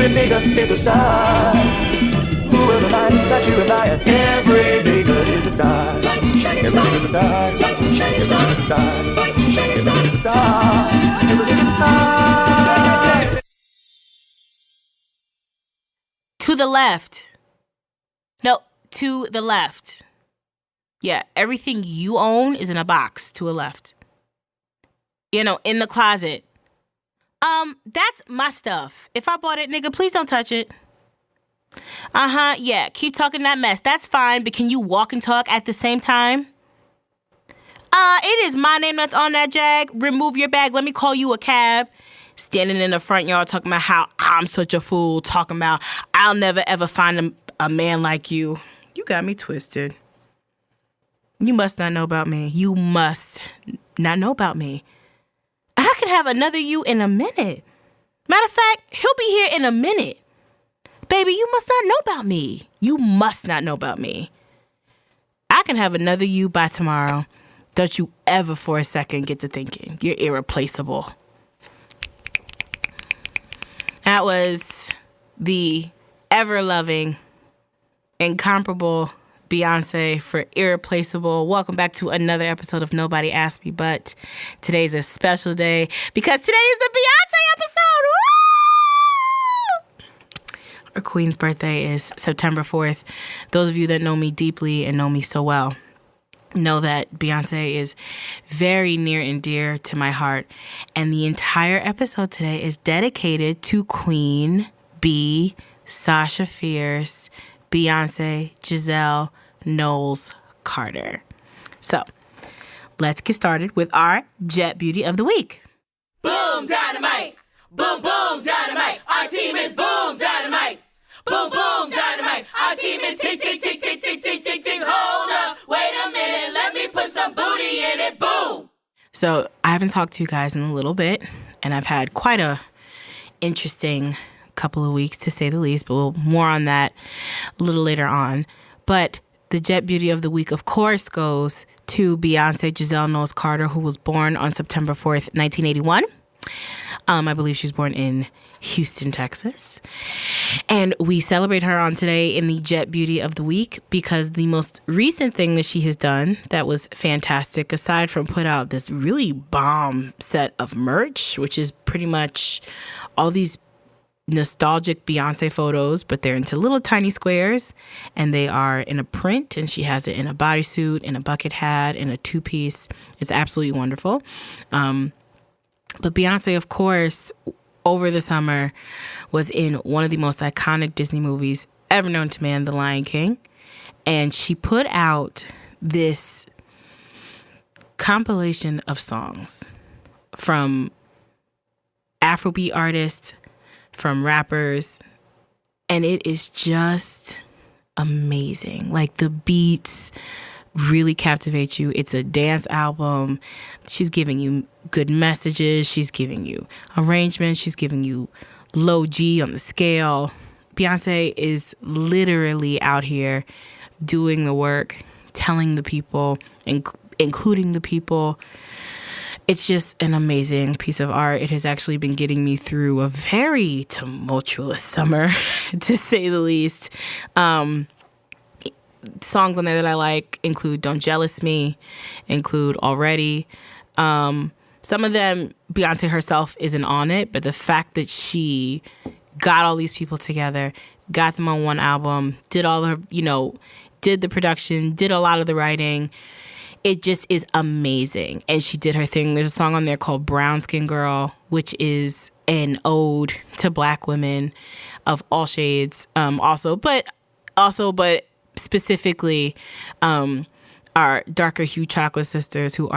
Every nigga is a star. Who will remind that you admire? Every nigga is a star. Every nigga is a star. Every nigga is a star. Every nigga is a star. Every nigga is a star. To the left. No, to the left. Yeah, everything you own is in a box to a left. You know, in the closet. That's my stuff. If I bought it, nigga, please don't touch it. Yeah, keep talking that mess. That's fine, but can you walk and talk at the same time? It is my name that's on that jag. Remove your bag. Let me call you a cab. Standing in the front yard talking about how I'm such a fool. Talking about I'll never ever find a man like you. You got me twisted. You must not know about me. You must not know about me. I could have another you in a minute. Matter of fact, he'll be here in a minute. Baby, you must not know about me. You must not know about me. I can have another you by tomorrow. Don't you ever for a second get to thinking you're irreplaceable. That was the ever-loving, incomparable Beyoncé for Irreplaceable. Welcome back to another episode of Nobody Asked Me But. Today's a special day because today is the Beyoncé episode. Woo! Our queen's birthday is September 4th. Those of you that know me deeply and know me so well know that Beyoncé is very near and dear to my heart. And the entire episode today is dedicated to Queen B, Sasha Fierce, Beyoncé, Giselle, Knowles, Carter. So, let's get started with our Jet Beauty of the Week. Boom, dynamite! Boom, boom, dynamite! Our team is boom, dynamite! Boom, boom, dynamite! Our team is tick, tick, tick, tick, tick, tick, tick, tick. Hold up, wait a minute, let me put some booty in it, boom! So, I haven't talked to you guys in a little bit, and I've had quite a interesting couple of weeks, to say the least, but more on that a little later on. But the Jet Beauty of the Week, of course, goes to Beyoncé Giselle Knowles Carter, who was born on September 4th, 1981. I believe she was born in Houston, Texas. And we celebrate her on today in the Jet Beauty of the Week because the most recent thing that she has done that was fantastic, aside from put out this really bomb set of merch, which is pretty much all these nostalgic Beyoncé photos, but they're into little tiny squares and they are in a print, and she has it in a bodysuit, in a bucket hat, in a two-piece. It's absolutely wonderful. But Beyoncé, of course, over the summer was in one of the most iconic Disney movies ever known to man, The Lion King. And she put out this compilation of songs from Afrobeat artists, from rappers, and it is just amazing. Like, the beats really captivate you. It's a dance album. She's giving you good messages. She's giving you arrangements. She's giving you low G on the scale. Beyoncé is literally out here doing the work, telling the people, including the people. It's just an amazing piece of art. It has actually been getting me through a very tumultuous summer, to say the least. Songs on there that I like include Don't Jealous Me, include Already. Some of them, Beyoncé herself isn't on it, but the fact that she got all these people together, got them on one album, did all her, did the production, did a lot of the writing, it just is amazing. And she did her thing. There's a song on there called Brown Skin Girl, which is an ode to Black women of all shades. But specifically our darker hue chocolate sisters who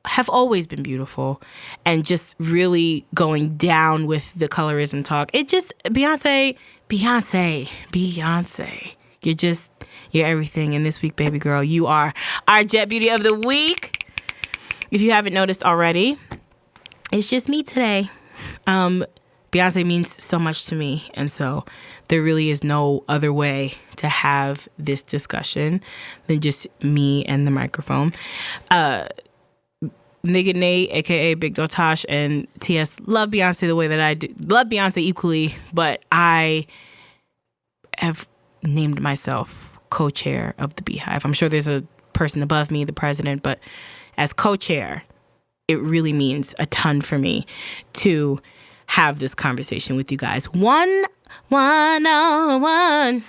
have always been beautiful, and just really going down with the colorism talk. It just, Beyoncé. You're everything. And this week, baby girl, you are our Jet Beauty of the Week. If you haven't noticed already, it's just me today. Beyoncé means so much to me. And so there really is no other way to have this discussion than just me and the microphone. Nigga Nate, aka Big Dotash, and TS love Beyonce the way that I do. Love Beyonce equally, but I have named myself co-chair of the Beehive. I'm sure there's a person above me, the president, but as co-chair, it really means a ton for me to have this conversation with you guys. One on one.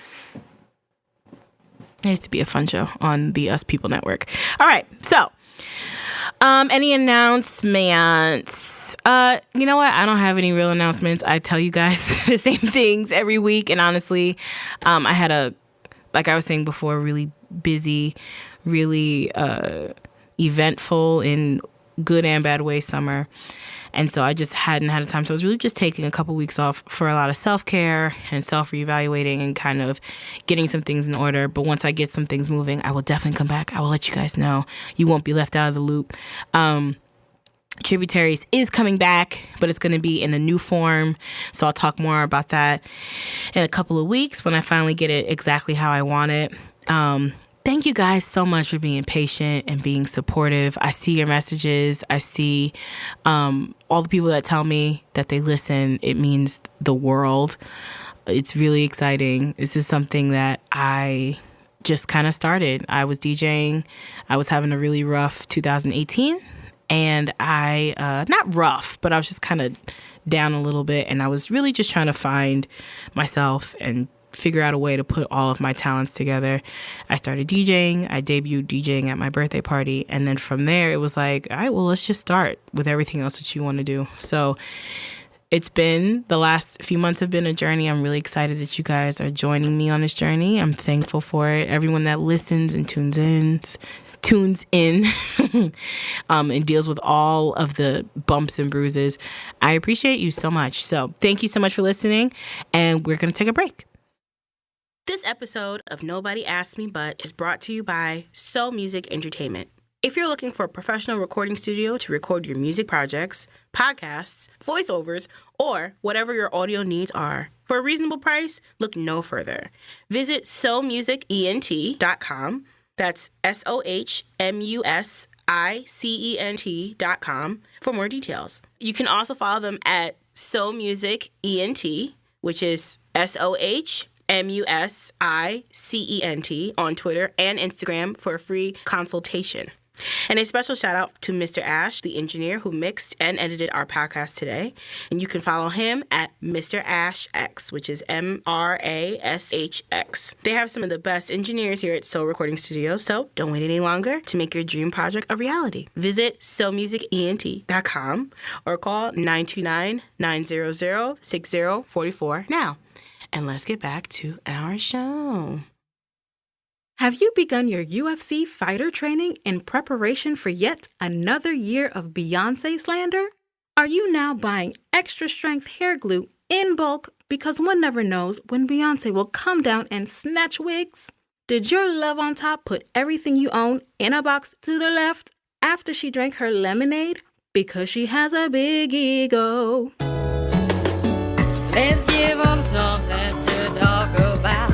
There used to be a fun show on the Us People Network. All right, so any announcements? You know what? I don't have any real announcements. I tell you guys the same things every week, and honestly, I had like I was saying before, really busy, really eventful in good and bad way summer. And so I just hadn't had a time. So I was really just taking a couple weeks off for a lot of self-care and self-reevaluating and kind of getting some things in order. But once I get some things moving, I will definitely come back. I will let you guys know. You won't be left out of the loop. Tributaries is coming back, but it's going to be in a new form. So I'll talk more about that in a couple of weeks when I finally get it exactly how I want it. Thank you guys so much for being patient and being supportive. I see your messages. I see all the people that tell me that they listen. It means the world. It's really exciting. This is something that I just kind of started. I was DJing. I was having a really rough 2018. And not rough, but I was just kind of down a little bit. And I was really just trying to find myself and figure out a way to put all of my talents together. I started DJing. I debuted DJing at my birthday party. And then from there, it was like, all right, well, let's just start with everything else that you want to do. So the last few months have been a journey. I'm really excited that you guys are joining me on this journey. I'm thankful for it. Everyone that listens and tunes in and deals with all of the bumps and bruises. I appreciate you so much. So thank you so much for listening. And we're going to take a break. This episode of Nobody Asked Me But is brought to you by So Music Entertainment. If you're looking for a professional recording studio to record your music projects, podcasts, voiceovers, or whatever your audio needs are, for a reasonable price, look no further. Visit somusicent.com. That's SOHMUSICENT.com for more details. You can also follow them at SoMusicEnt, which is SOHMUSICENT on Twitter and Instagram for a free consultation. And a special shout out to Mr. Ash, the engineer who mixed and edited our podcast today. And you can follow him at Mr. Ash X, which is MRASHX. They have some of the best engineers here at Soul Recording Studios, so don't wait any longer to make your dream project a reality. Visit somusicent.com or call 929-900-6044 now. And let's get back to our show. Have you begun your UFC fighter training in preparation for yet another year of Beyoncé slander? Are you now buying extra strength hair glue in bulk because one never knows when Beyoncé will come down and snatch wigs? Did your love on top put everything you own in a box to the left after she drank her lemonade because she has a big ego? Let's give them something to talk about.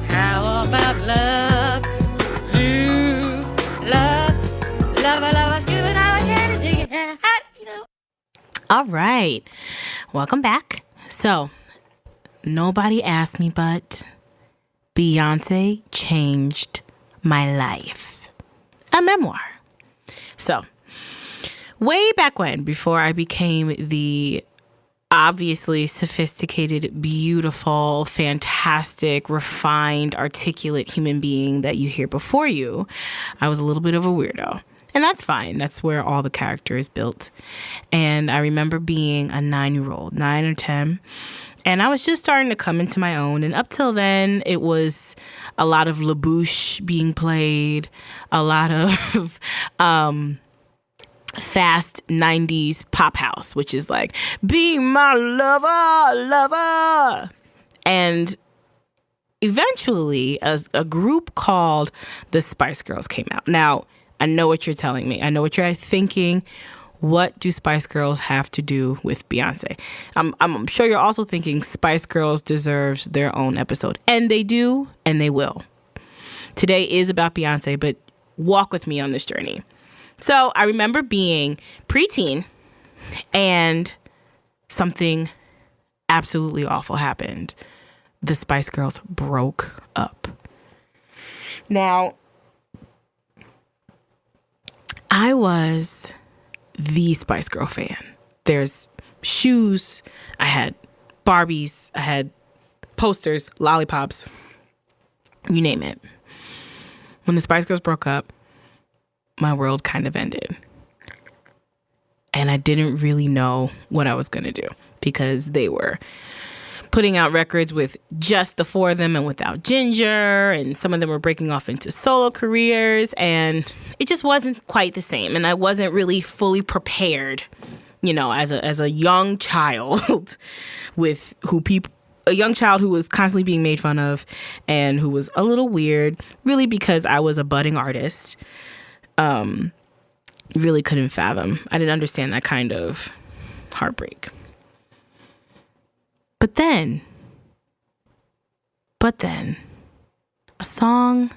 How about love? Love, good. How I can dig it. All right. Welcome back. So, nobody asked me, but Beyoncé changed my life. A memoir. So, way back when, before I became the obviously sophisticated, beautiful, fantastic, refined, articulate human being that you hear before you, I was a little bit of a weirdo. And that's fine. That's where all the character is built. And I remember being a 9-year-old, 9 or 10, and I was just starting to come into my own. And up till then, it was a lot of La Bouche being played, a lot of fast 90s pop house, which is like, be my lover. And eventually, a group called the Spice Girls came out. Now, I know what you're telling me. I know what you're thinking. What do Spice Girls have to do with Beyonce? I'm sure you're also thinking Spice Girls deserves their own episode. And they do, and they will. Today is about Beyonce, but walk with me on this journey. So I remember being preteen and something absolutely awful happened. The Spice Girls broke up. Now, I was the Spice Girl fan. There's shoes, I had Barbies, I had posters, lollipops, you name it. When the Spice Girls broke up, my world kind of ended. And I didn't really know what I was going to do because they were putting out records with just the four of them and without Ginger, and some of them were breaking off into solo careers, and it just wasn't quite the same. And I wasn't really fully prepared, you know, as a young child a young child who was constantly being made fun of and who was a little weird, really because I was a budding artist. Really couldn't fathom. I didn't understand that kind of heartbreak. But then, a song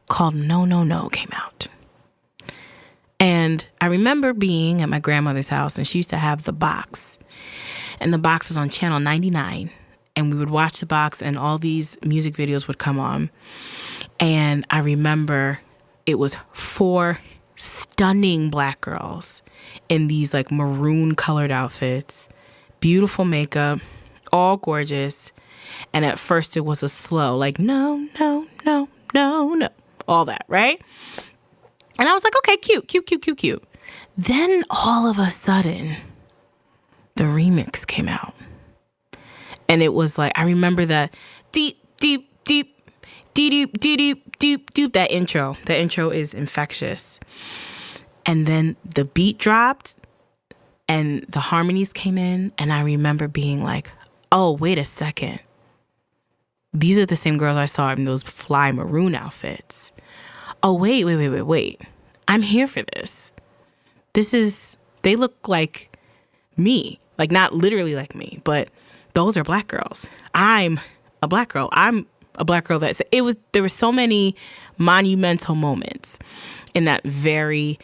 called No, No, No came out. And I remember being at my grandmother's house, and she used to have the box. And the box was on channel 99. And we would watch the box, and all these music videos would come on. And I remember it was 4 stunning black girls in these like maroon colored outfits, beautiful makeup, all gorgeous. And at first it was a slow, like, no, no, no, no, no, all that, right? And I was like, okay, cute. Then all of a sudden, the remix came out. And it was like, I remember that deep, that intro. The intro is infectious. And then the beat dropped and the harmonies came in. And I remember being like, oh, wait a second. These are the same girls I saw in those fly maroon outfits. Oh, wait. I'm here for this. They look like me. Like, not literally like me, but those are black girls. I'm a black girl. I'm a black girl there were so many monumental moments in that very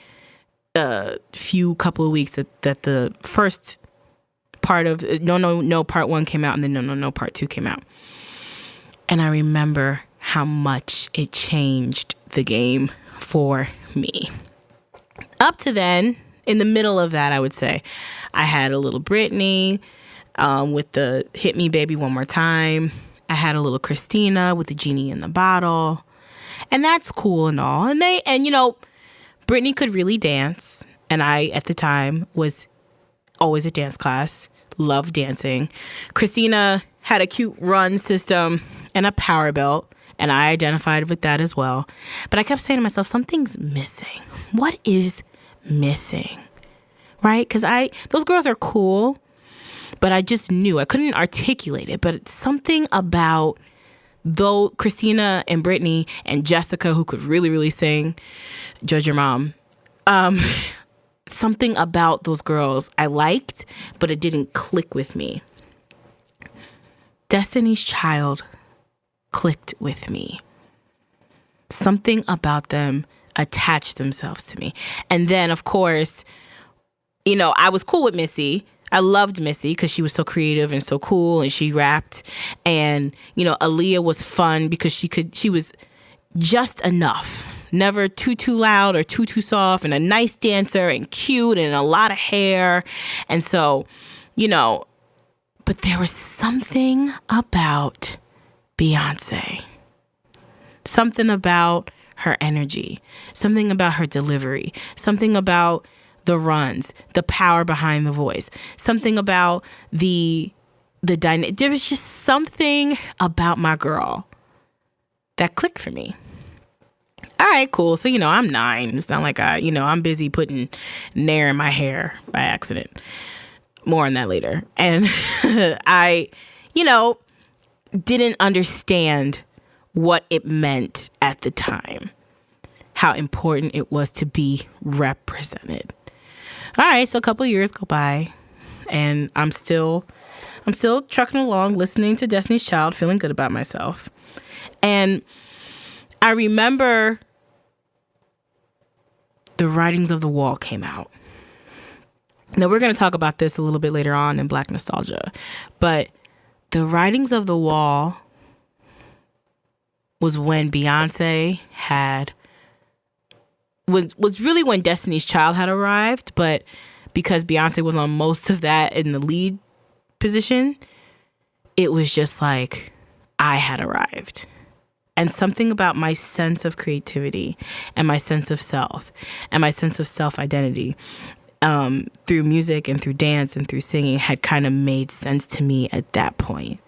few couple of weeks that the first part of No Part 1 came out, and then No Part 2 came out. And I remember how much it changed the game for me. Up to then, in the middle of that, I would say, I had a little Britney with the Hit Me Baby One More Time. I had a little Christina with the Genie in the Bottle. And that's cool and all. And you know, Britney could really dance. And I, at the time, was always at dance class. Loved dancing. Christina had a cute run system and a power belt. And I identified with that as well. But I kept saying to myself, something's missing. What is missing? Right? Because those girls are cool. But I just knew. I couldn't articulate it. But it's something about, though, Christina and Britney and Jessica, who could really, really sing, Judge Your Mom, something about those girls I liked, but it didn't click with me. Destiny's Child clicked with me. Something about them attached themselves to me. And then, of course, you know, I was cool with Missy. I loved Missy because she was so creative and so cool, and she rapped. And, you know, Aaliyah was fun because she was just enough. Never too loud or too soft, and a nice dancer and cute and a lot of hair. And so, you know, but there was something about Beyoncé. Something about her energy. Something about her delivery. Something about the runs, the power behind the voice, something about the dynamic. There was just something about my girl that clicked for me. All right, cool. So, you know, I'm 9. It's not like I'm busy putting Nair in my hair by accident. More on that later. And I, you know, didn't understand what it meant at the time, how important it was to be represented. All right, so a couple of years go by, and I'm still trucking along, listening to Destiny's Child, feeling good about myself. And I remember The Writings of the Wall came out. Now, we're going to talk about this a little bit later on in Black Nostalgia, but The Writings of the Wall was when Beyonce was really when Destiny's Child had arrived, but because Beyonce was on most of that in the lead position, it was just like I had arrived. And something about my sense of creativity and my sense of self and my sense of self-identity through music and through dance and through singing had kind of made sense to me at that point.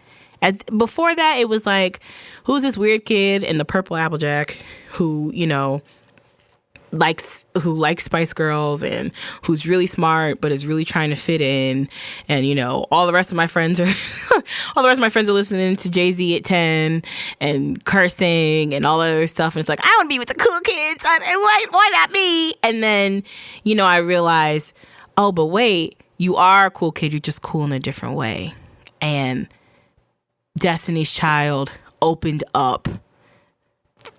Before that, it was like, who's this weird kid in the purple Applejack who, you know, likes Spice Girls and who's really smart but is really trying to fit in, and you know all the rest of my friends are listening to Jay-Z at 10 and cursing and all that other stuff, and it's like I want to be with the cool kids. Why not me? And then you know I realize, oh, but wait, you are a cool kid. You're just cool in a different way. And Destiny's Child opened up.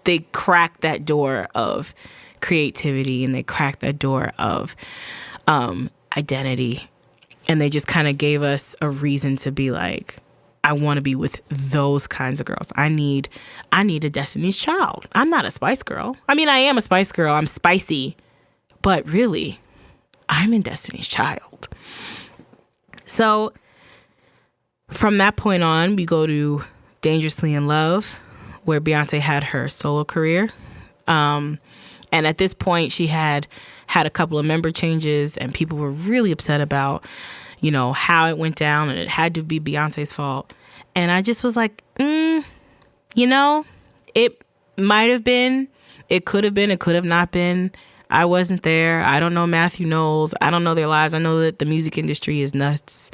They cracked that door of creativity and they cracked that door of identity, and they just kind of gave us a reason to be like, I want to be with those kinds of girls. I need a Destiny's Child. I'm not a Spice Girl. I mean, I am a Spice Girl. I'm spicy, but really, I'm in Destiny's Child. So from that point on, we go to Dangerously in Love, where Beyonce had her solo career. And at this point, she had a couple of member changes, and people were really upset about, you know, how it went down, and it had to be Beyonce's fault. And I just was like, you know, it might have been, it could have been, it could have not been. I wasn't there. I don't know Matthew Knowles. I don't know their lives. I know that the music industry is nuts.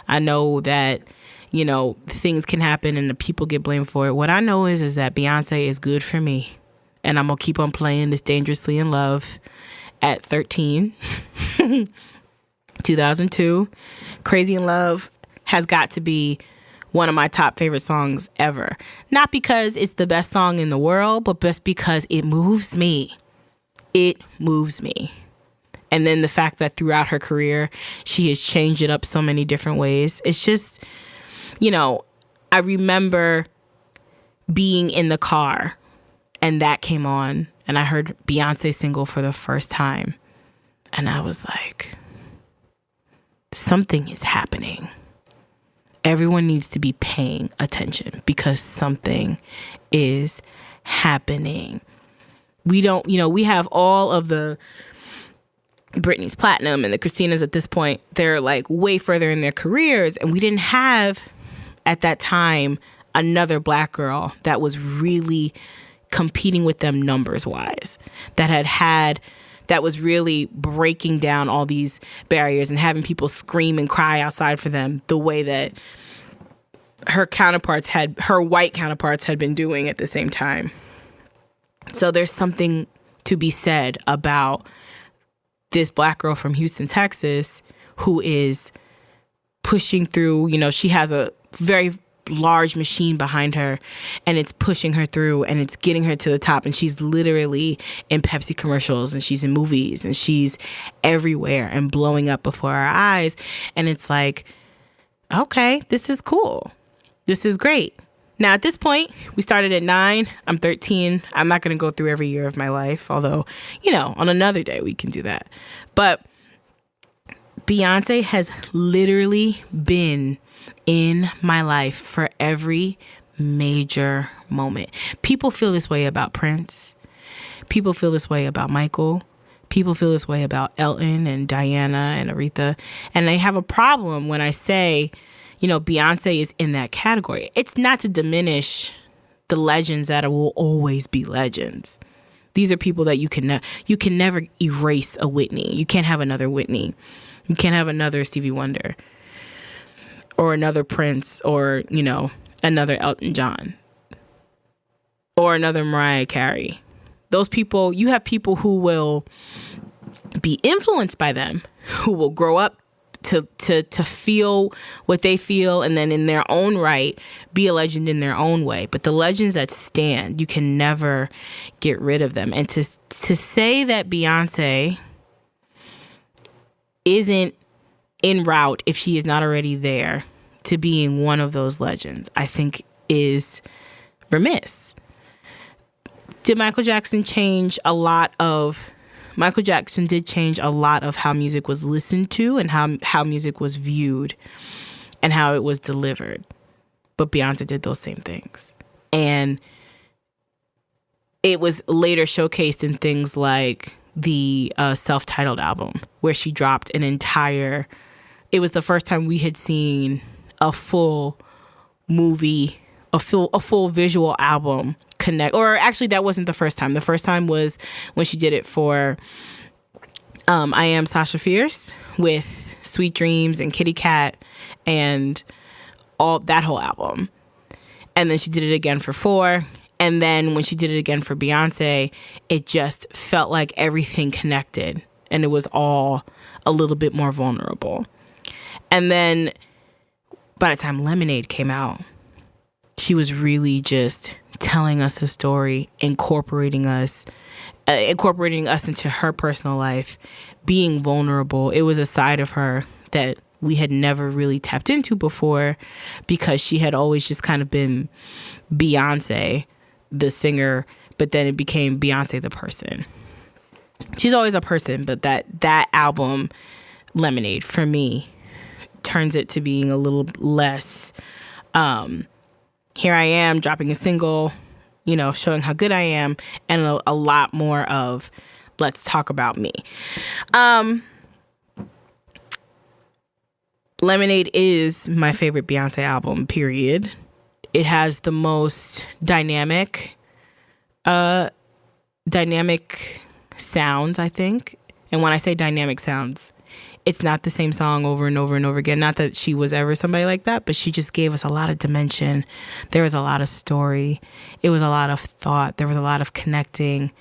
I know that, you know, things can happen and the people get blamed for it. What I know is that Beyonce is good for me. And I'm going to keep on playing this Dangerously in Love at 13. 2002. Crazy in Love has got to be one of my top favorite songs ever. Not because it's the best song in the world, but just because it moves me. It moves me. And then the fact that throughout her career, she has changed it up so many different ways. It's just, you know, I remember being in the car and that came on, and I heard Beyonce single for the first time. And I was like, something is happening. Everyone needs to be paying attention because something is happening. We don't, you know, we have all of the Britney's Platinum and the Christinas at this point. They're like way further in their careers. And we didn't have at that time another black girl that was really competing with them numbers wise, that was really breaking down all these barriers and having people scream and cry outside for them the way that her white counterparts had been doing at the same time. So there's something to be said about this black girl from Houston, Texas, who is pushing through. You know, she has a very large machine behind her, and it's pushing her through, and it's getting her to the top, and she's literally in Pepsi commercials, and she's in movies, and she's everywhere and blowing up before our eyes. And it's like, okay, this is cool. This is great. Now, at this point, we started at 9. I'm 13. I'm not going to go through every year of my life, although, you know, on another day we can do that. But Beyonce has literally been in my life for every major moment. People feel this way about Prince. People feel this way about Michael. People feel this way about Elton and Diana and Aretha. And they have a problem when I say, you know, Beyonce is in that category. It's not to diminish the legends that will always be legends. These are people that you can never erase a Whitney. You can't have another Whitney. You can't have another Stevie Wonder or another Prince or, you know, another Elton John or another Mariah Carey. Those people, you have people who will be influenced by them, who will grow up to feel what they feel, and then in their own right be a legend in their own way. But the legends that stand, you can never get rid of them. And to say that Beyonce isn't en route, if she is not already there, to being one of those legends, I think is remiss. Did Michael Jackson change a lot of... Michael Jackson did change a lot of how music was listened to and how music was viewed and how it was delivered. But Beyonce did those same things. And it was later showcased in things like the self-titled album, where she dropped an entire... It was the first time we had seen a full movie, a full visual album connect. Or actually, that wasn't the first time. The first time was when she did it for I Am Sasha Fierce with Sweet Dreams and Kitty Cat and all that whole album. And then she did it again for 4. And then when she did it again for Beyonce, it just felt like everything connected and it was all a little bit more vulnerable. And then by the time Lemonade came out, she was really just telling us a story, incorporating us into her personal life, being vulnerable. It was a side of her that we had never really tapped into before, because she had always just kind of been Beyonce, the singer, but then it became Beyonce, the person. She's always a person, but that album, Lemonade, for me, turns it to being a little less... here I am dropping a single, showing how good I am, and a lot more of let's talk about me. Lemonade is my favorite Beyonce album, period. It has the most dynamic sounds, I think. And when I say dynamic sounds, it's not the same song over and over and over again. Not that she was ever somebody like that, but she just gave us a lot of dimension. There was a lot of story. It was a lot of thought. There was a lot of connecting.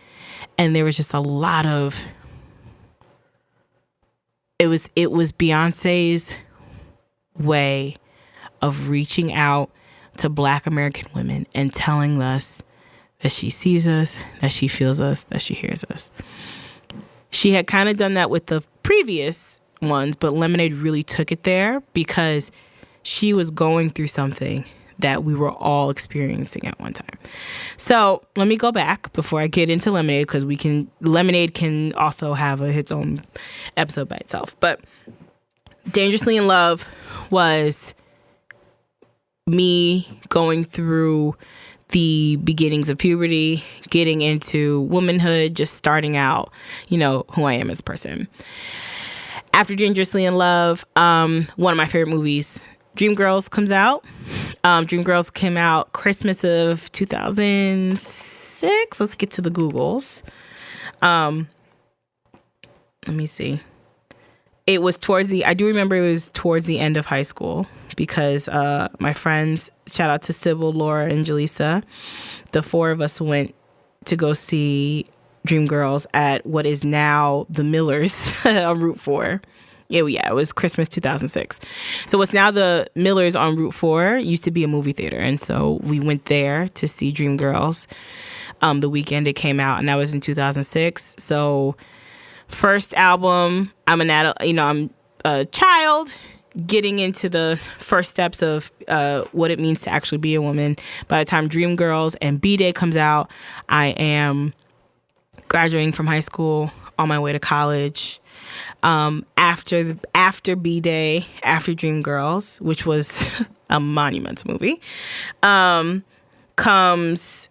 And there was just a lot of... It was Beyonce's way of reaching out to Black American women and telling us that she sees us, that she feels us, that she hears us. She had kind of done that with the previous ones, but Lemonade really took it there because she was going through something that we were all experiencing at one time. So let me go back before I get into Lemonade, because Lemonade can also have its own episode by itself. But Dangerously in Love was me going through the beginnings of puberty, getting into womanhood, just starting out, who I am as a person. After Dangerously in Love, one of my favorite movies, Dreamgirls, comes out. Dreamgirls came out Christmas of 2006. Let's get to the Googles. Let me see. I do remember it was towards the end of high school, because my friends, shout out to Sybil, Laura, and Jaleesa, the 4 of us went to go see Dreamgirls at what is now the Millers on Route 4. Yeah, it was Christmas 2006. So what's now the Millers on Route 4 used to be a movie theater. And so we went there to see Dreamgirls the weekend it came out, and that was in 2006. So first album, I'm an adult, I'm a child getting into the first steps of what it means to actually be a woman. By the time Dreamgirls and B-Day comes out, I am graduating from high school, on my way to college. After B-Day, after Dreamgirls, which was a Monuments movie, comes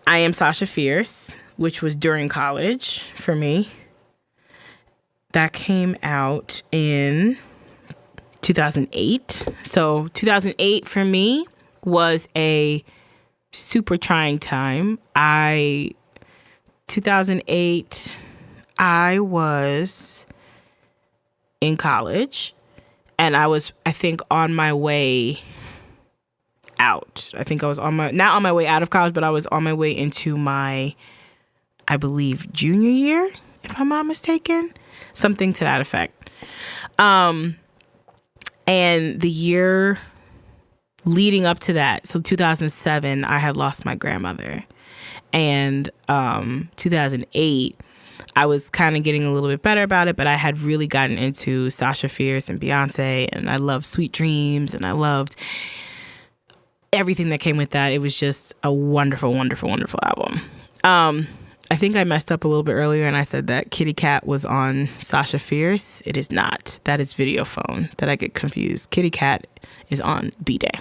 I Am Sasha Fierce, which was during college for me. That came out in 2008. So 2008 for me was a super trying time. 2008, I was in college, and I was, I think, on my way out. I think I was not on my way out of college, but I was on my way into my, I believe, junior year, if I'm not mistaken. something to that effect. And the year leading up to that, so 2007, I had lost my grandmother. And 2008, I was kind of getting a little bit better about it, but I had really gotten into Sasha Fierce and Beyoncé, and I loved Sweet Dreams, and I loved everything that came with that. It was just a wonderful, wonderful, wonderful album. I think I messed up a little bit earlier and I said that Kitty Cat was on Sasha Fierce. It is not. That is Videophone that I get confused. Kitty Cat is on B-Day,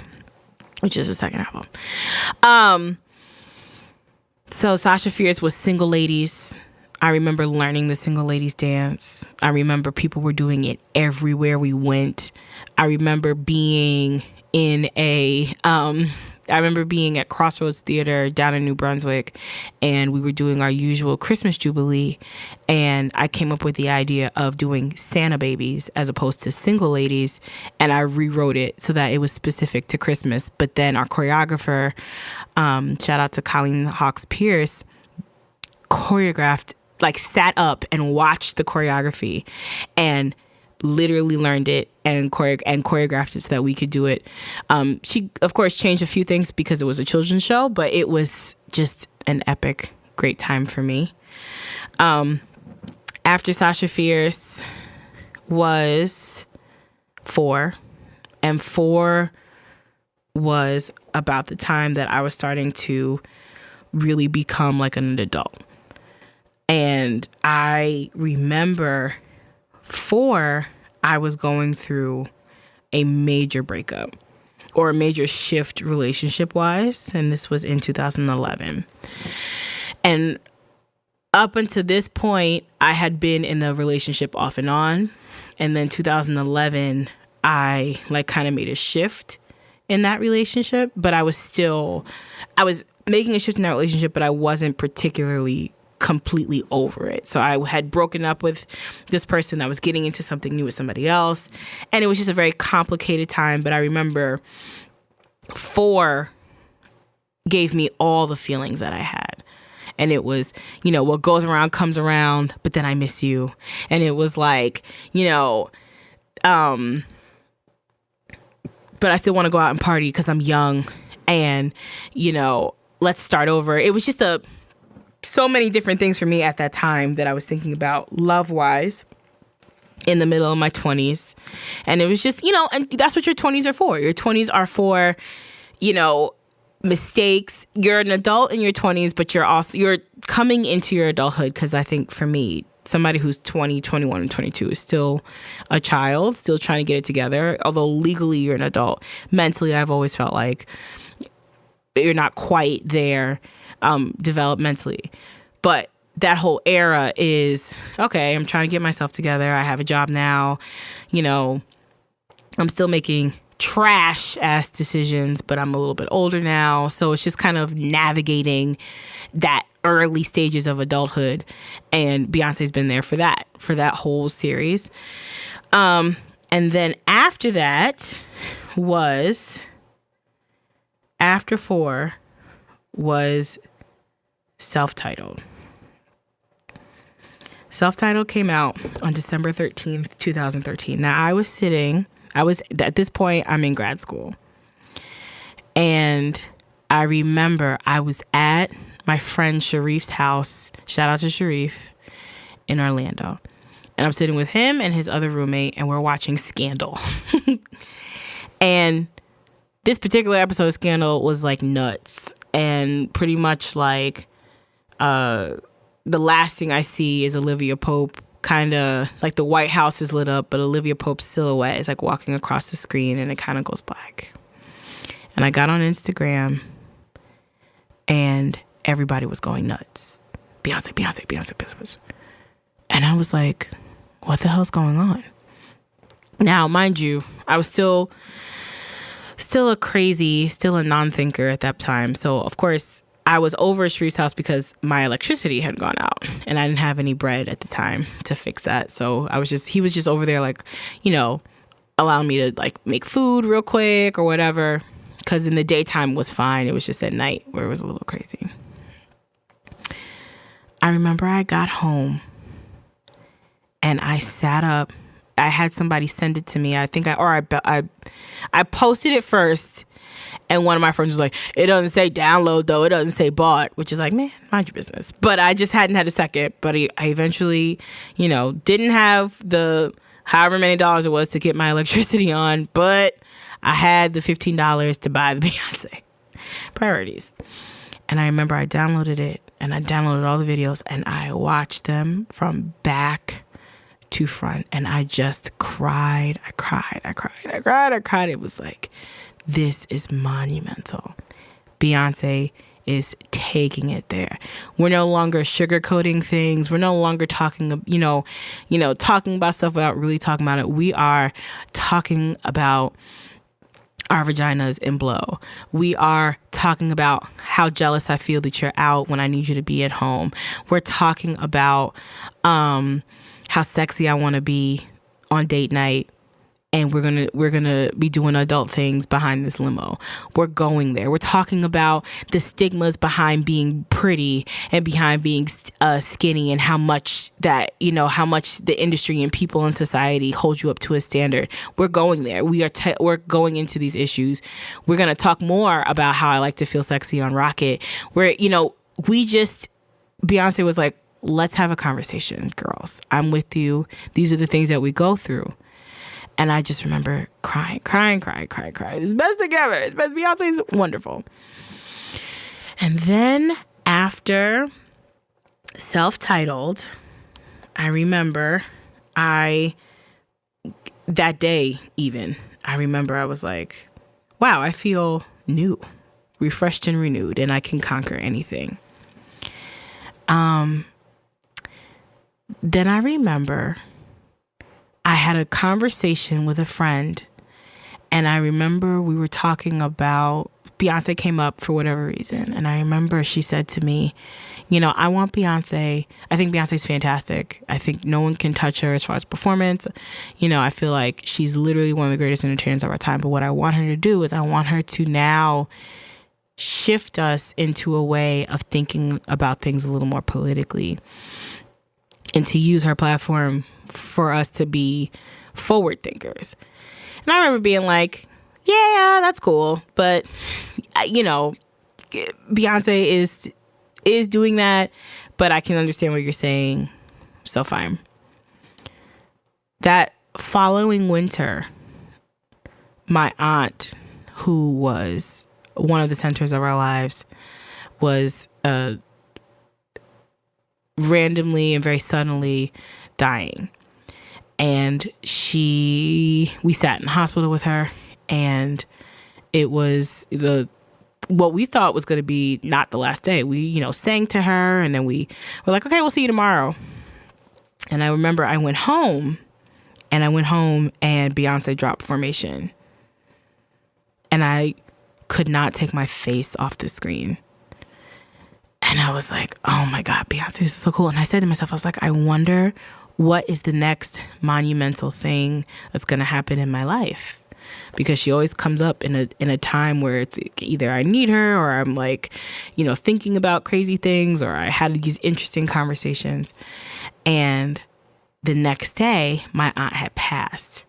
which is the second album. So Sasha Fierce was Single Ladies. I remember learning the Single Ladies dance. I remember people were doing it everywhere we went. I remember being at Crossroads Theater down in New Brunswick, and we were doing our usual Christmas Jubilee, and I came up with the idea of doing Santa Babies as opposed to Single Ladies, and I rewrote it so that it was specific to Christmas. But then our choreographer, shout out to Colleen Hawks Pierce, choreographed, like sat up and watched the choreography and literally learned it and choreographed it so that we could do it. She, of course, changed a few things because it was a children's show, but it was just an epic, great time for me. After Sasha Fierce was 4, and 4 was about the time that I was starting to really become like an adult. And I remember 4, I was going through a major breakup or a major shift relationship-wise, and this was in 2011. And up until this point, I had been in a relationship off and on, and then 2011, I like kind of made a shift in that relationship, but I was making a shift in that relationship, but I wasn't particularly completely over it. So I had broken up with this person. I was getting into something new with somebody else, and it was just a very complicated time. But I remember 4 gave me all the feelings that I had. And it was, what goes around comes around, but then I miss you. And it was like, but I still want to go out and party because I'm young, and, let's start over. It was just so many different things for me at that time that I was thinking about love-wise in the middle of my 20s. And it was just, and that's what your 20s are for. Your 20s are for, mistakes. You're an adult in your 20s, but you're coming into your adulthood, because I think for me, somebody who's 20, 21, and 22 is still a child, still trying to get it together. Although legally you're an adult, mentally I've always felt like you're not quite there developmentally. But that whole era is, okay, I'm trying to get myself together. I have a job now. I'm still making trash-ass decisions, but I'm a little bit older now. So it's just kind of navigating that early stages of adulthood. And Beyonce's been there for that whole series. And then after that after 4 was Self-Titled. Self-Titled came out on December 13th, 2013. Now at this point, I'm in grad school. And I remember I was at my friend Sharif's house. Shout out to Sharif in Orlando. And I'm sitting with him and his other roommate, and we're watching Scandal. And this particular episode of Scandal was like nuts. And pretty much like the last thing I see is Olivia Pope, kind of like the White House is lit up, but Olivia Pope's silhouette is like walking across the screen, and it kind of goes black. And I got on Instagram, and everybody was going nuts. Beyonce, Beyonce, Beyonce, Beyonce. And I was like, what the hell's going on? Now, mind you, I was still a non-thinker at that time. So, of course, I was over at Sharif's house because my electricity had gone out, and I didn't have any bread at the time to fix that. So he was just over there, like, allowing me to like make food real quick or whatever. Because in the daytime was fine. It was just at night where it was a little crazy. I remember I got home and I sat up. I had somebody send it to me. I posted it first, and one of my friends was like, "It doesn't say download though. It doesn't say bought," which is like, man, mind your business. But I just hadn't had a second. But I eventually, didn't have the however many dollars it was to get my electricity on, but I had the $15 to buy the Beyonce. Priorities. And I remember I downloaded it, and I downloaded all the videos, and I watched them from back to front, and I just cried. I cried. It was like, this is monumental. Beyonce is taking it there. We're no longer sugarcoating things. We're no longer talking about stuff without really talking about it. We are talking about our vaginas in blow. We are talking about how jealous I feel that you're out when I need you to be at home. We're talking about how sexy I want to be on date night, and we're gonna be doing adult things behind this limo. We're going there. We're talking about the stigmas behind being pretty and behind being skinny, and how much the industry and people in society hold you up to a standard. We're going there. We're going into these issues. We're gonna talk more about how I like to feel sexy on Rocket. Beyonce was like, let's have a conversation, girls. I'm with you. These are the things that we go through. And I just remember crying. It's the best thing ever. It's best. Beyonce's wonderful. And then after Self-Titled, I remember that day even, I remember I was like, wow, I feel new, refreshed and renewed, and I can conquer anything. Then I remember I had a conversation with a friend, and I remember we were talking about Beyonce came up for whatever reason. And I remember she said to me, I want Beyonce. I think Beyonce's fantastic. I think no one can touch her as far as performance. I feel like she's literally one of the greatest entertainers of our time. But what I want her to do is I want her to now shift us into a way of thinking about things a little more politically, and to use her platform for us to be forward thinkers. And I remember being like, yeah, that's cool. But, Beyonce is doing that, but I can understand what you're saying. So fine. That following winter, my aunt, who was one of the centers of our lives, was randomly and very suddenly dying. And we sat in the hospital with her, and it was what we thought was going to be not the last day. We, sang to her, and then we were like, okay, we'll see you tomorrow. And I remember I went home and Beyonce dropped Formation. And I could not take my face off the screen. And I was like, oh my God, Beyonce, this is so cool. And I said to myself, I was like, I wonder what is the next monumental thing that's going to happen in my life? Because she always comes up in a time where it's either I need her, or I'm like, thinking about crazy things, or I had these interesting conversations. And the next day, my aunt had passed.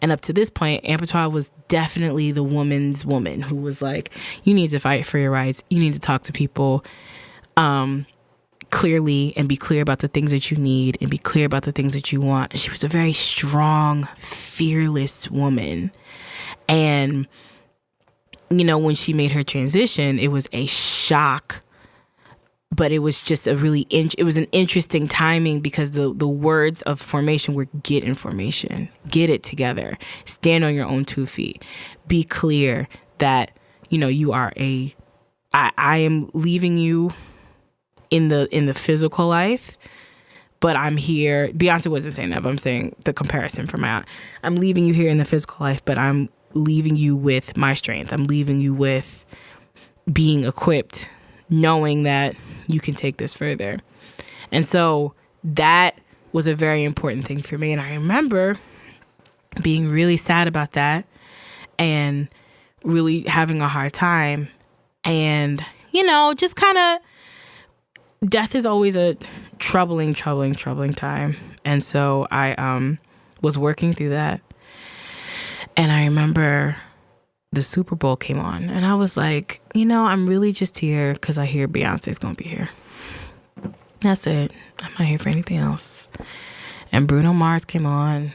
And up to this point, Ampatois was definitely the woman's woman who was like, you need to fight for your rights. You need to talk to people clearly, and be clear about the things that you need, and be clear about the things that you want. And she was a very strong, fearless woman. And, when she made her transition, it was a shock, but it was just it was an interesting timing, because the words of Formation were get information, get it together, stand on your own 2 feet, be clear that, you are I am leaving you in the physical life, but I'm here. Beyonce wasn't saying that, but I'm saying the comparison from out. I'm leaving you here in the physical life, but I'm leaving you with my strength. I'm leaving you with being equipped, knowing that you can take this further. And so that was a very important thing for me. And I remember being really sad about that and really having a hard time. And, just kind of death is always a troubling time. And so I was working through that. And I remember the Super Bowl came on. And I was like, I'm really just here because I hear Beyonce's going to be here. That's it. I'm not here for anything else. And Bruno Mars came on.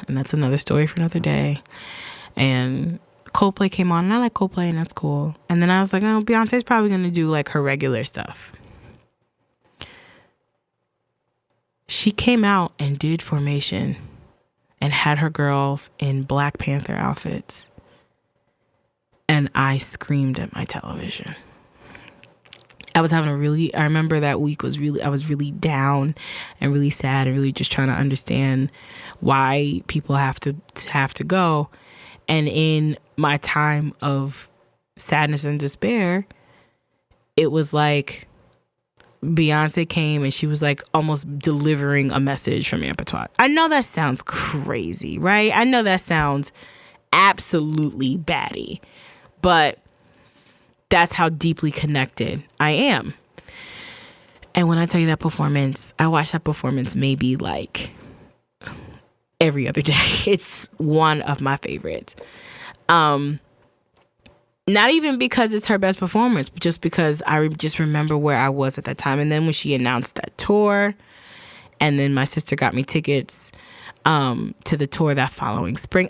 And that's another story for another day. And Coldplay came on. And I like Coldplay, and that's cool. And then I was like, oh, Beyonce's probably going to do like her regular stuff. She came out and did Formation and had her girls in Black Panther outfits. And I screamed at my television. I remember that week I was really down and really sad and really just trying to understand why people have to go. And in my time of sadness and despair, it was like Beyonce came and she was like almost delivering a message from Ampatois. I know that sounds crazy, right? I know that sounds absolutely batty, but that's how deeply connected I am. And when I tell you that performance, I watch that performance maybe like every other day. It's one of my favorites. Not even because it's her best performance, but just because I just remember where I was at that time. And then when she announced that tour, and then my sister got me tickets to the tour that following spring.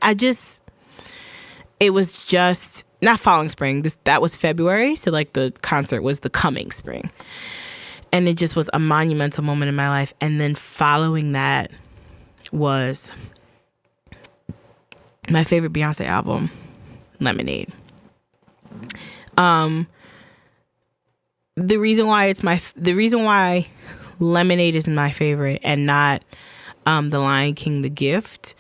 It was just not following spring. That was February. So like the concert was the coming spring. And it just was a monumental moment in my life. And then following that was my favorite Beyonce album, Lemonade. The reason why Lemonade is my favorite and not The Lion King, The Gift,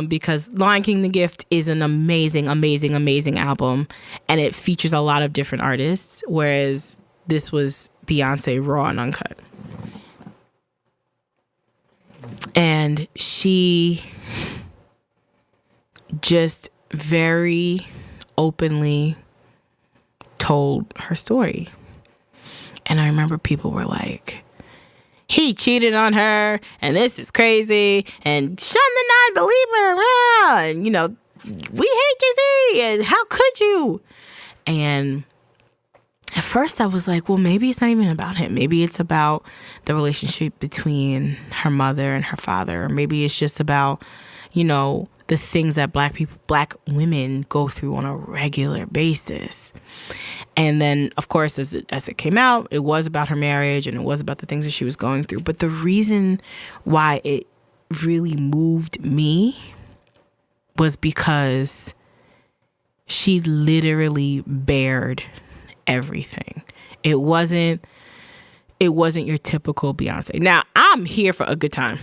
because Lion King, The Gift is an amazing album, and it features a lot of different artists, whereas this was Beyonce raw and uncut. And she just very openly told her story. And I remember people were like, he cheated on her, and this is crazy, and shun the non-believer around, and, we hate Jay-Z, and how could you? And at first I was like, well, maybe it's not even about him. Maybe it's about the relationship between her mother and her father. Or maybe it's just about, the things that black women go through on a regular basis. And then, of course, as it came out, it was about her marriage and it was about the things that she was going through. But the reason why it really moved me was because she literally bared everything. It wasn't your typical Beyonce. Now, I'm here for a good time.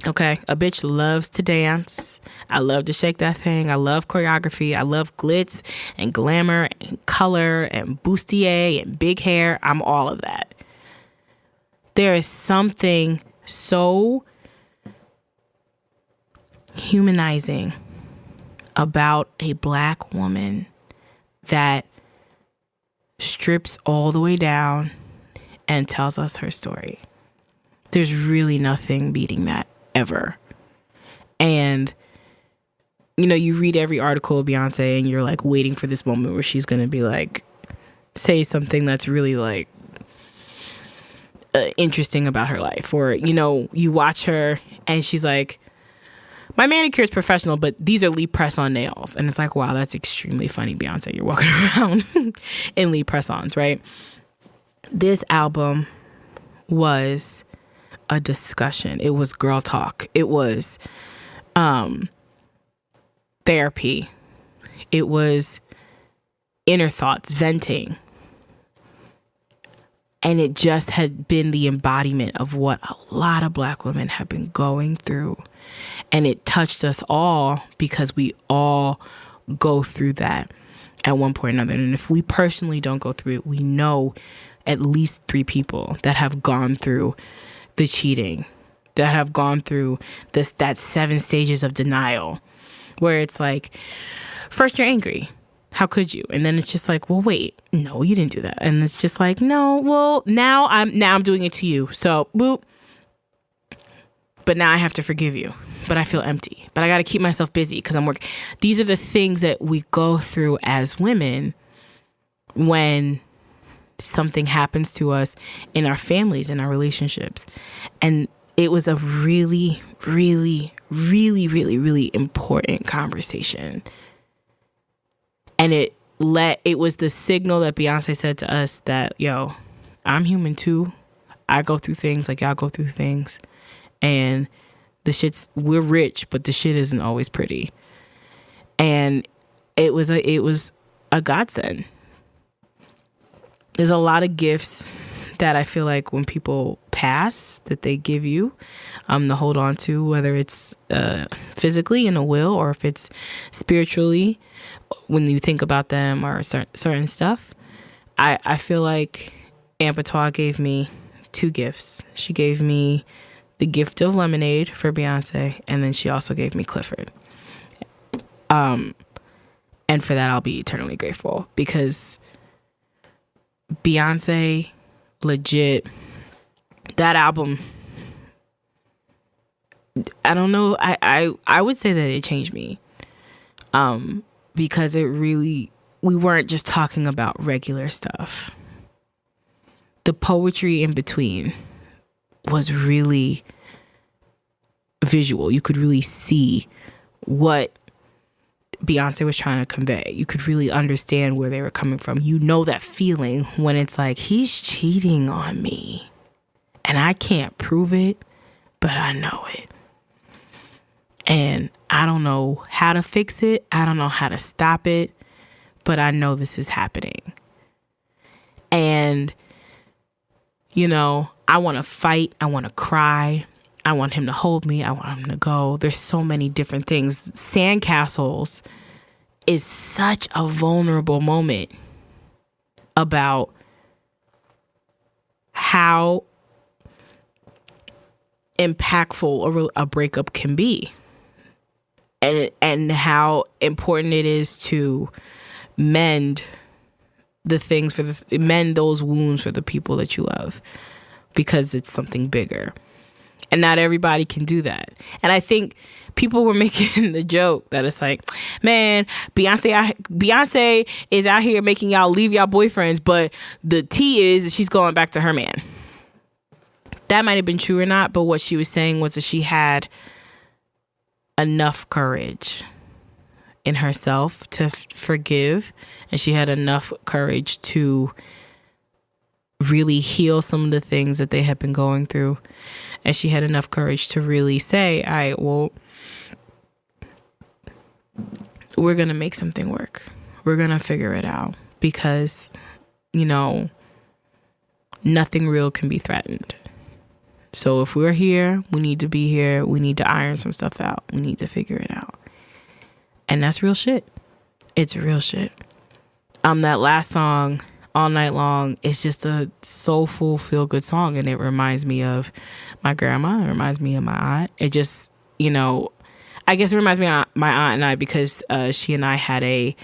Okay, a bitch loves to dance. I love to shake that thing. I love choreography. I love glitz and glamour and color and bustier and big hair. I'm all of that. There is something so humanizing about a black woman that strips all the way down and tells us her story. There's really nothing beating that ever. And you read every article of Beyonce and you're like waiting for this moment where she's going to be like, say something that's really like interesting about her life. Or, you watch her and she's like, my manicure is professional, but these are Lee press-on nails. And it's like, wow, that's extremely funny, Beyonce. You're walking around in Lee press-ons, right? This album was a discussion. It was girl talk. It was therapy. It was inner thoughts, venting. And it just had been the embodiment of what a lot of black women have been going through. And it touched us all because we all go through that at one point or another. And if we personally don't go through it, we know at least 3 people that have gone through the cheating, that have gone through that 7 stages of denial, where it's like, first you're angry, How could you? And then it's just like, well, wait, no, you didn't do that. And it's just like, no, well, now I'm doing it to you. So boop. But now I have to forgive you. But I feel empty. But I got to keep myself busy because I'm working. These are the things that we go through as women when something happens to us in our families, in our relationships. And it was a really, really, really, really, really important conversation. And it was the signal that Beyonce said to us that, yo, I'm human too. I go through things like y'all go through things. And we're rich, but the shit isn't always pretty. And it was a godsend. There's a lot of gifts that I feel like when people pass that they give you to hold on to, whether it's physically in a will or if it's spiritually when you think about them or certain stuff. I feel like Ampatois gave me 2 gifts. She gave me the gift of Lemonade for Beyonce, and then she also gave me Clifford. And for that, I'll be eternally grateful because Beyonce, legit, that album, I don't know, I would say that it changed me because we weren't just talking about regular stuff. The poetry in between was really visual. You could really see what Beyonce was trying to convey. You could really understand where they were coming from. You know that feeling when it's like, he's cheating on me and I can't prove it, but I know it. And I don't know how to fix it. I don't know how to stop it, but I know this is happening. And, you know, I want to fight. I want to cry. I want him to hold me. I want him to go. There's so many different things. Sandcastles is such a vulnerable moment about how impactful a breakup can be, and how important it is to mend the things mend those wounds for the people that you love, because it's something bigger. And not everybody can do that. And I think people were making the joke that it's like, man, Beyonce is out here making y'all leave y'all boyfriends, but the tea is she's going back to her man. That might have been true or not, but what she was saying was that she had enough courage in herself to forgive, and she had enough courage to really heal some of the things that they had been going through. And she had enough courage to really say, all right, well, we're going to make something work. We're going to figure it out because, you know, nothing real can be threatened. So if we're here, we need to be here. We need to iron some stuff out. We need to figure it out. And that's real shit. It's real shit. That last song, All Night Long, is just a soulful, feel-good song. And it reminds me of my grandma. It reminds me of my aunt. It just, you know, I guess it reminds me of my aunt and I because she and I had a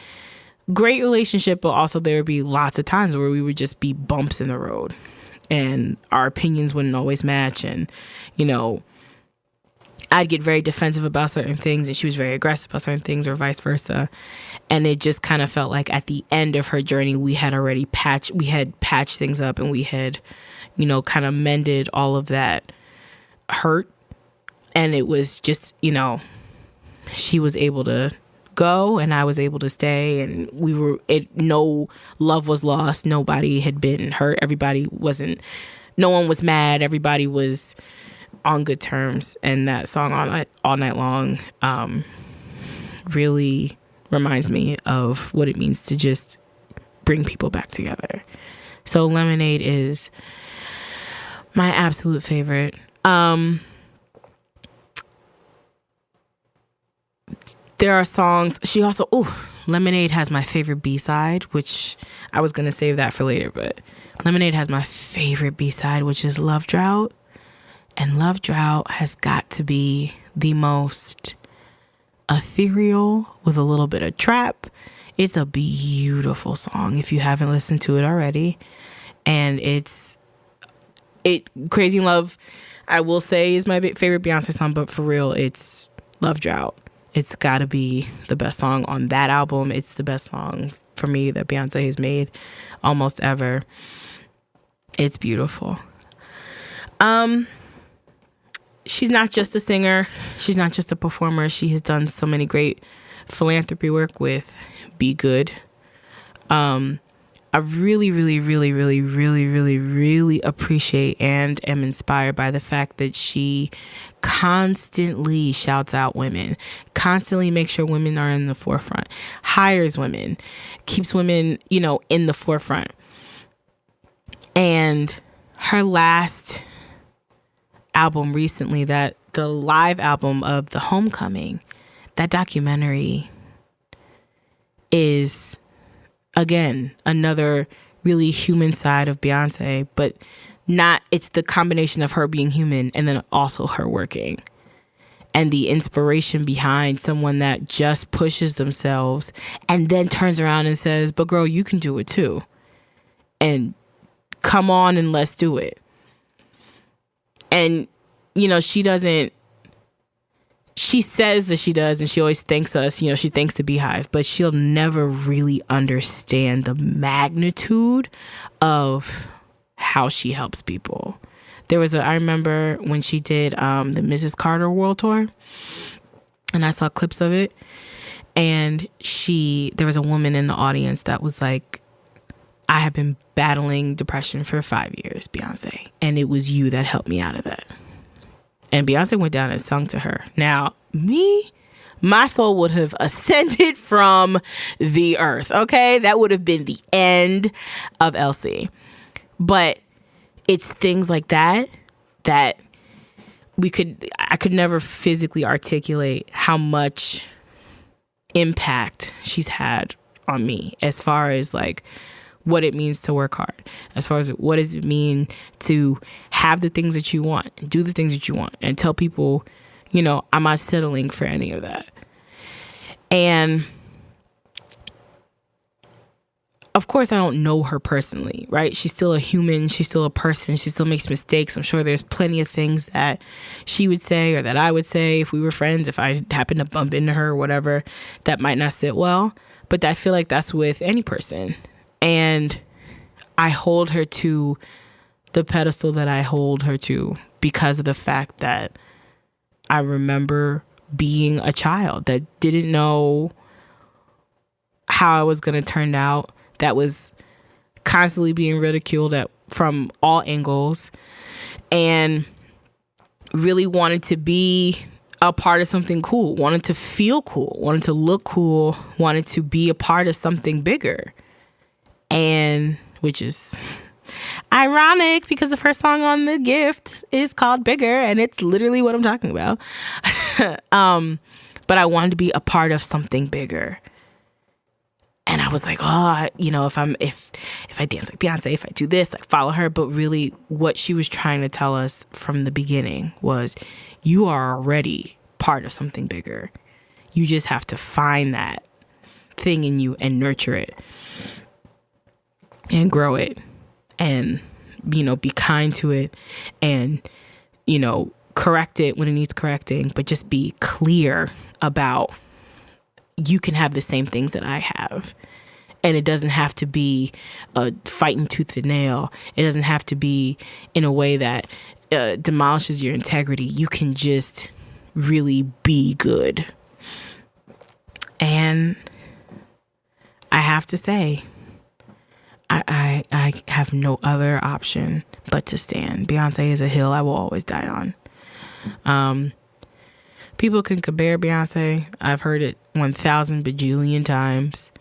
great relationship, but also there would be lots of times where we would just be bumps in the road and our opinions wouldn't always match. And, you know, I'd get very defensive about certain things and she was very aggressive about certain things, or vice versa. And it just kind of felt like at the end of her journey, we had patched things up, and we had, you know, kind of mended all of that hurt. And it was just, you know, she was able to go and I was able to stay, and no love was lost. Nobody had been hurt. No one was mad. Everybody was on good terms. And that song, All Night Long, really reminds me of what it means to just bring people back together. So Lemonade is my absolute favorite. There are songs. She also, Lemonade has my favorite B-side, which I was going to save that for later, but Lemonade has my favorite B-side, which is Love Drought. And Love Drought has got to be the most ethereal with a little bit of trap. It's a beautiful song if you haven't listened to it already. And Crazy in Love, I will say, is my favorite Beyonce song, but for real, it's Love Drought. It's got to be the best song on that album. It's the best song for me that Beyonce has made almost ever. It's beautiful. She's not just a singer. She's not just a performer. She has done so many great philanthropy work with Be Good. I really, really, really, really, really, really, really appreciate and am inspired by the fact that she constantly shouts out women, constantly makes sure women are in the forefront, hires women, keeps women, in the forefront. And her last album recently, the live album of The Homecoming, that documentary is, again, another really human side of Beyonce, but it's the combination of her being human and then also her working. And the inspiration behind someone that just pushes themselves and then turns around and says, but girl, you can do it too. And come on and let's do it. And, she says that she does, and she always thanks us, she thanks the Beehive, but she'll never really understand the magnitude of how she helps people. I remember when she did the Mrs. Carter World Tour, and I saw clips of it, and there was a woman in the audience that was like, I have been battling depression for 5 years, Beyonce, and it was you that helped me out of that. And Beyonce went down and sung to her. Now, my soul would have ascended from the earth, okay? That would have been the end of Elsie. But it's things like that I could never physically articulate how much impact she's had on me as far as like what it means to work hard, as far as what does it mean to have the things that you want, and do the things that you want, and tell people, I'm not settling for any of that. And of course, I don't know her personally, right? She's still a human. She's still a person. She still makes mistakes. I'm sure there's plenty of things that she would say or that I would say if we were friends, if I happened to bump into her or whatever, that might not sit well. But I feel like that's with any person. And I hold her to the pedestal that I hold her to because of the fact that I remember being a child that didn't know how I was going to turn out, that was constantly being ridiculed from all angles, and really wanted to be a part of something cool, wanted to feel cool, wanted to look cool, wanted to be a part of something bigger. And which is ironic because the first song on The Gift is called Bigger, and it's literally what I'm talking about. But I wanted to be a part of something bigger. And I was like, if I dance like Beyonce, if I do this, like follow her. But really what she was trying to tell us from the beginning was you are already part of something bigger. You just have to find that thing in you and nurture it and grow it and, be kind to it and, correct it when it needs correcting, but just be clear about you can have the same things that I have. And it doesn't have to be a fighting tooth and nail. It doesn't have to be in a way that demolishes your integrity. You can just really be good. And I have to say, I have no other option but to stand. Beyonce is a hill I will always die on. People can compare Beyonce. I've heard it 1,000 bajillion times.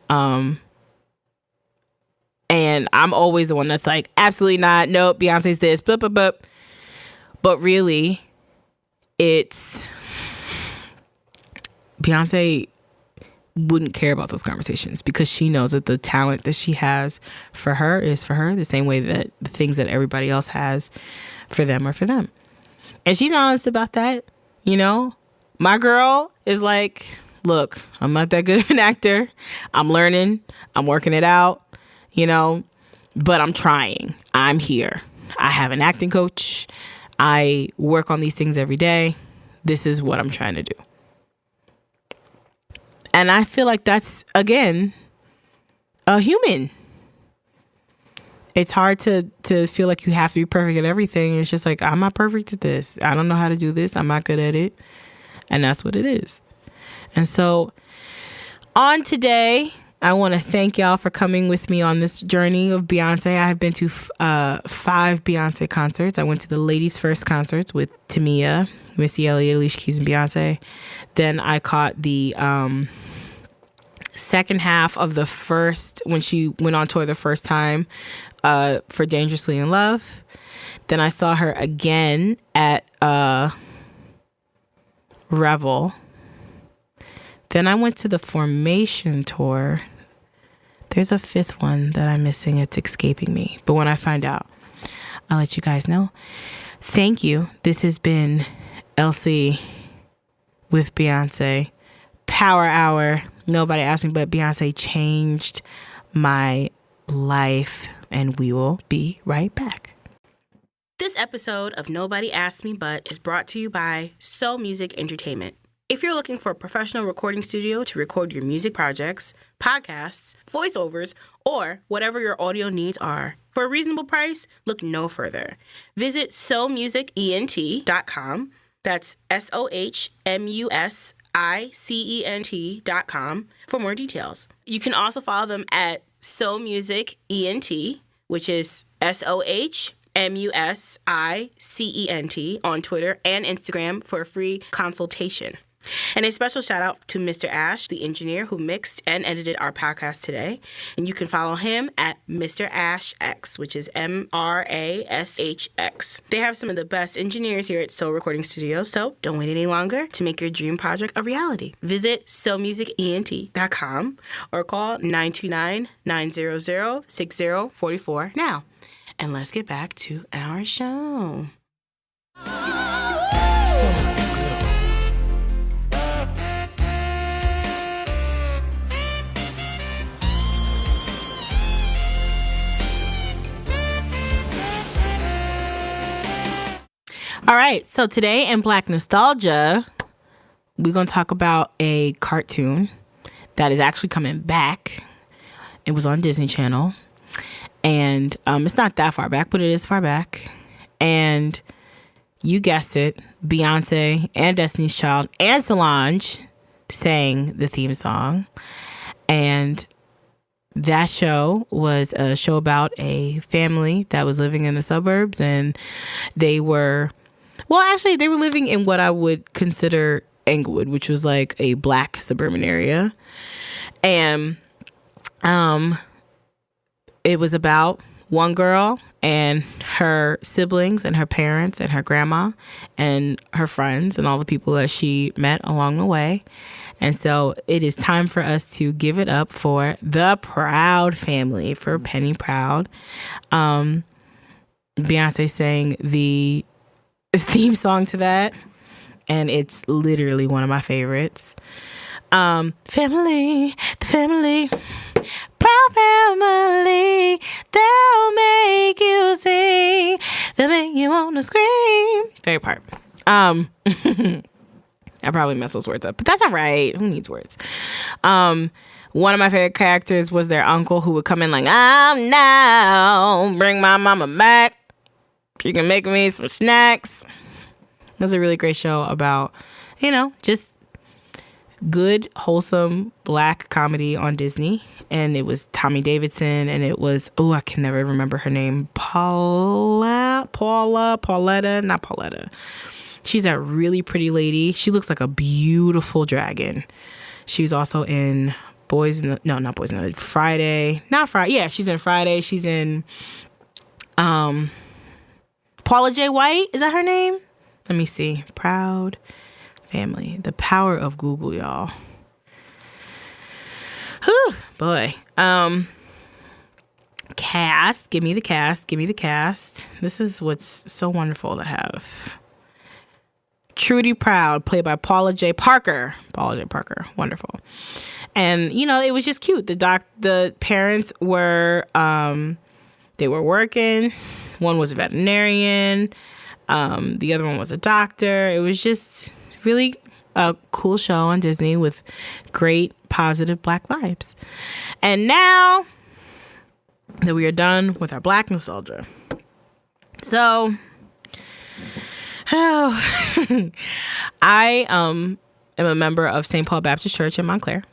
And I'm always the one that's like, absolutely not. Nope, Beyonce's this, blah, blah, blah. But really, it's Beyonce wouldn't care about those conversations because she knows that the talent that she has for her is for her, the same way that the things that everybody else has for them are for them. And she's honest about that. My girl is like, look, I'm not that good of an actor. I'm learning. I'm working it out, but I'm trying. I'm here. I have an acting coach. I work on these things every day. This is what I'm trying to do. And I feel like that's, again, a human. It's hard to feel like you have to be perfect at everything. It's just like, I'm not perfect at this. I don't know how to do this. I'm not good at it. And that's what it is. And so on today, I want to thank y'all for coming with me on this journey of Beyonce. I have been to 5 Beyonce concerts. I went to the Ladies First concerts with Tamia, Missy Elliott, Alicia Keys, and Beyonce. Then I caught the second half of the first, when she went on tour the first time, for Dangerously in Love. Then I saw her again at Revel. Then I went to the Formation tour. There's a 5th one that I'm missing. It's escaping me. But when I find out, I'll let you guys know. Thank you. This has been Elsie with Beyonce. Power Hour. Nobody asked me, but Beyonce changed my life. And we will be right back. This episode of Nobody Asked Me But is brought to you by So Music Entertainment. If you're looking for a professional recording studio to record your music projects, podcasts, voiceovers, or whatever your audio needs are, for a reasonable price, look no further. Visit somusicent.com. That's SOHMUSICENT.com for more details. You can also follow them at So Music ENT, which is SOHMUSICENT on Twitter and Instagram for a free consultation. And a special shout out to Mr. Ash, the engineer who mixed and edited our podcast today. And you can follow him at Mr. Ash X, which is MRASHX. They have some of the best engineers here at Soul Recording Studios, so don't wait any longer to make your dream project a reality. Visit somusicent.com or call 929-900-6044 now. And let's get back to our show. All right, so today in Black Nostalgia, we're going to talk about a cartoon that is actually coming back. It was on Disney Channel, and it's not that far back, but it is far back. And you guessed it, Beyonce and Destiny's Child and Solange sang the theme song. And that show was a show about a family that was living in the suburbs, and they were living in what I would consider Englewood, which was like a black suburban area. And it was about one girl and her siblings and her parents and her grandma and her friends and all the people that she met along the way. And so it is time for us to give it up for the Proud family, for Penny Proud. Beyonce sang the theme song to that, and it's literally one of my favorites. Family, the family, Proud family, they'll make you sing, they'll make you want to scream. Favorite part. I probably mess those words up, but that's all right. Who needs words? One of my favorite characters was their uncle, who would come in like, "I'm now, bring my mama back. She can make me some snacks." It was a really great show about, just good, wholesome black comedy on Disney. And it was Tommy Davidson, and it was, I can never remember her name. Pauletta, not Pauletta. She's a really pretty lady. She looks like a beautiful dragon. She was also in Friday. Not Friday. Yeah, she's in Friday. She's in Paula J. White. Is that her name? Let me see. Proud family. The power of Google, y'all. Whew, boy. Cast. Give me the cast. Give me the cast. This is what's so wonderful to have. Trudy Proud, played by Paula J. Parker. Wonderful. And, you know, it was just cute. The parents were, they were working. One was a veterinarian. The other one was a doctor. It was just really a cool show on Disney with great, positive Black vibes. And now that we are done with our Black nostalgia. So, I am a member of St. Paul Baptist Church in Montclair.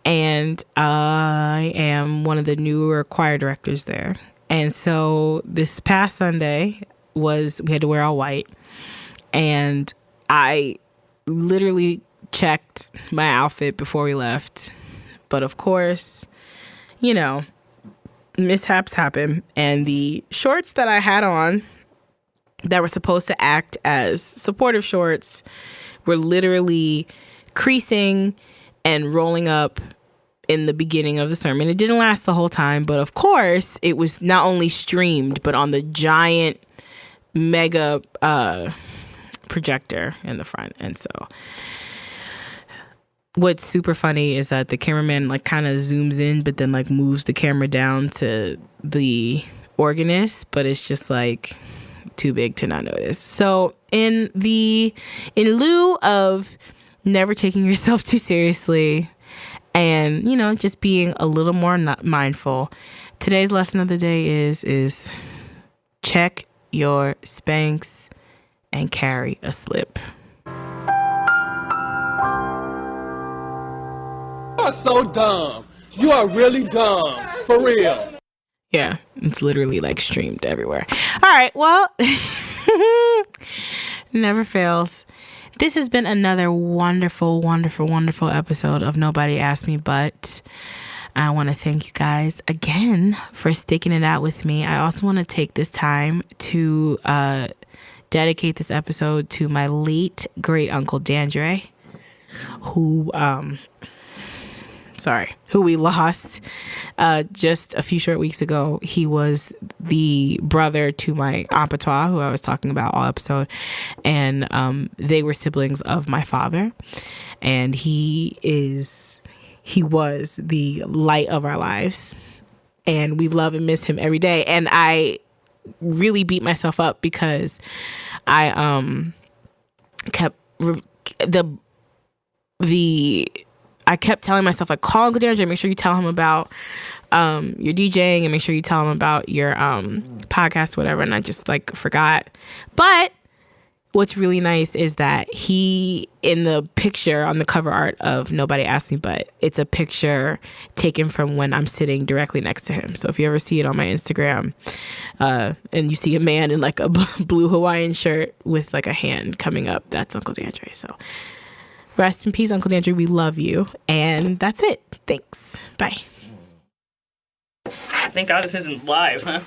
And I am one of the newer choir directors there. And so this past Sunday we had to wear all white. And I literally checked my outfit before we left. But of course, you know, mishaps happen. And the shorts that I had on that were supposed to act as supportive shorts were literally creasing and rolling up in the beginning of the sermon. It didn't last the whole time, but of course it was not only streamed, but on the giant mega projector in the front. And so what's super funny is that the cameraman like kind of zooms in, but then like moves the camera down to the organist, but it's just like too big to not notice. So in lieu of never taking yourself too seriously and, you know, just being a little more mindful, today's lesson of the day is check your Spanx and carry a slip. You are so dumb. You are really dumb. For real. Yeah, it's literally like streamed everywhere. All right, well, never fails. This has been another wonderful, wonderful, wonderful episode of Nobody Asked Me But. I want to thank you guys again for sticking it out with me. I also want to take this time to dedicate this episode to my late great uncle Dandre, who we lost just a few short weeks ago. He was the brother to my Aunt Patois, who I was talking about all episode, and they were siblings of my father, and he was the light of our lives, and we love and miss him every day. And I really beat myself up because I kept I kept telling myself, like, call Uncle Dandre, make sure you tell him about your DJing and make sure you tell him about your podcast, whatever. And I just like forgot. But what's really nice is that he, in the picture on the cover art of Nobody Asked Me But, it's a picture taken from when I'm sitting directly next to him. So if you ever see it on my Instagram and you see a man in like a blue Hawaiian shirt with like a hand coming up, that's Uncle Dandre. So rest in peace, Uncle Dandre. We love you. And that's it. Thanks. Bye. Thank God this isn't live, huh?